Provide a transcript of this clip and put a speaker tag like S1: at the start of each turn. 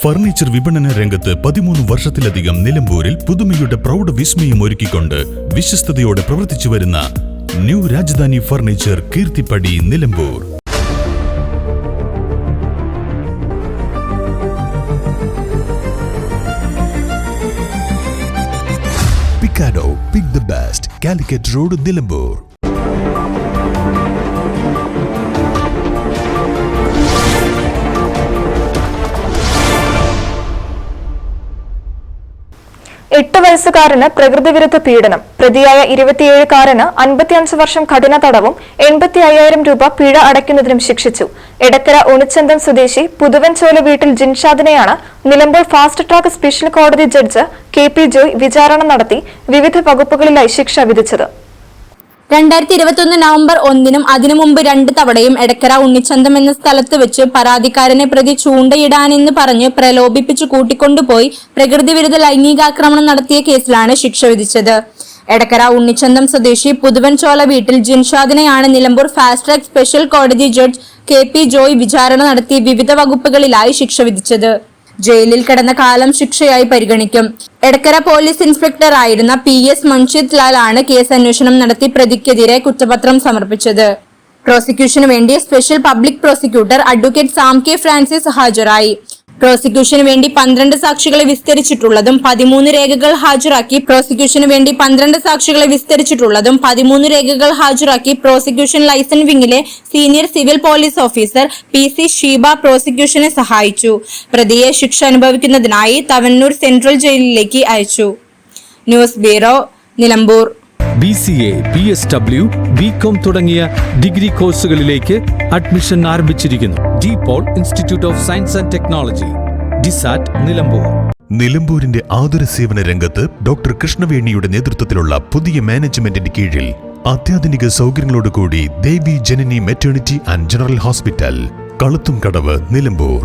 S1: Furniture വിപണന രംഗത്ത് 13 വർഷത്തിലധികം നിലമ്പൂരിൽ പുതുമയുടെ പ്രൗഢ വിസ്മയം ഒരുക്കിക്കൊണ്ട് വിശ്വസ്തയോടെ പ്രവർത്തിച്ചു വരുന്ന ന്യൂ രാജധാനി ഫർണിച്ചർ കീർത്തിപ്പടി നിലമ്പൂർ. പിക്കാഡോ pick the best, Calicut road, Nilambur.
S2: എട്ട് വയസ്സുകാരന് പ്രകൃതിവിരുദ്ധ പീഡനം. പ്രതിയായ 27-കാരന് 55 വർഷം കഠിന തടവും 85,000 രൂപ പിഴ അടയ്ക്കുന്നതിനും ശിക്ഷിച്ചു. എടക്കര ഉണിച്ചന്തം സ്വദേശി പുതുവൻചോല വീട്ടിൽ ജിൻഷാദിനെയാണ് നിലമ്പൂർ ഫാസ്റ്റ് ട്രാക്ക് സ്പെഷ്യൽ കോടതി ജഡ്ജ് KP ജോയ് വിചാരണ നടത്തി വിവിധ വകുപ്പുകളിലായി ശിക്ഷ വിധിച്ചത്.
S3: 2021 നവംബർ 1-നും അതിനു മുമ്പ് 2 തവണയും എടക്കര ഉണ്ണിച്ചന്തം എന്ന സ്ഥലത്ത് വെച്ച് പരാതിക്കാരനെ പ്രതി ചൂണ്ടയിടാനെന്ന് പറഞ്ഞ് പ്രലോഭിപ്പിച്ചു കൂട്ടിക്കൊണ്ടുപോയി പ്രകൃതിവിരുദ്ധ ലൈംഗികാക്രമണം നടത്തിയ കേസിലാണ് ശിക്ഷ വിധിച്ചത്. എടക്കര ഉണ്ണിച്ചന്തം സ്വദേശി പുതുവൻചോല വീട്ടിൽ ജിൻഷാദിനെയാണ് നിലമ്പൂർ ഫാസ്റ്റ് ട്രാക്ക് സ്പെഷ്യൽ കോടതി ജഡ്ജ് KP ജോയ് വിചാരണ നടത്തി വിവിധ വകുപ്പുകളിലായി ശിക്ഷ വിധിച്ചത്. ജയിലിൽ കിടന്ന കാലം ശിക്ഷയായി പരിഗണിക്കും. എടക്കര പോലീസ് ഇൻസ്പെക്ടർ ആയിരുന്ന PS മൻഷിദ് ലാൽ ആണ് കേസ് അന്വേഷണം നടത്തി പ്രതിക്കെതിരെ കുറ്റപത്രം സമർപ്പിച്ചത്. പ്രോസിക്യൂഷന് വേണ്ടി special public prosecutor advocate Sam K Francis ഹാജരായി. പ്രോസിക്യൂഷന് വേണ്ടി 12 സാക്ഷികളെ വിസ്തരിച്ചിട്ടുള്ളതും 13 രേഖകൾ ഹാജരാക്കി പ്രോസിക്യൂഷൻ ലൈസൻസ് വിംഗിലെ senior civil police officer PC Sheeba പ്രോസിക്യൂഷനെ സഹായിച്ചു. പ്രതിയെ ശിക്ഷ അനുഭവിക്കുന്നതിനായി തവന്നൂർ സെൻട്രൽ ജയിലിലേക്ക് അയച്ചു. News bureau, Nilambur.
S4: BCA, BSW, BCom തുടങ്ങിയ ഡിഗ്രി കോഴ്സുകളിലേക്ക് അഡ്മിഷൻ ആരംഭിച്ചിരിക്കുന്നു. DPOL institute of science and technology, DSAT, Nilambur.
S1: നിലമ്പൂരിന്റെ ആതുര സേവന രംഗത്ത് ഡോക്ടർ കൃഷ്ണവേണിയുടെ നേതൃത്വത്തിലുള്ള പുതിയ മാനേജ്മെന്റിന്റെ കീഴിൽ അത്യാധുനിക സൗകര്യങ്ങളോടുകൂടി Devi Janani maternity and general hospital, Kaluthumkadavu, Nilambur.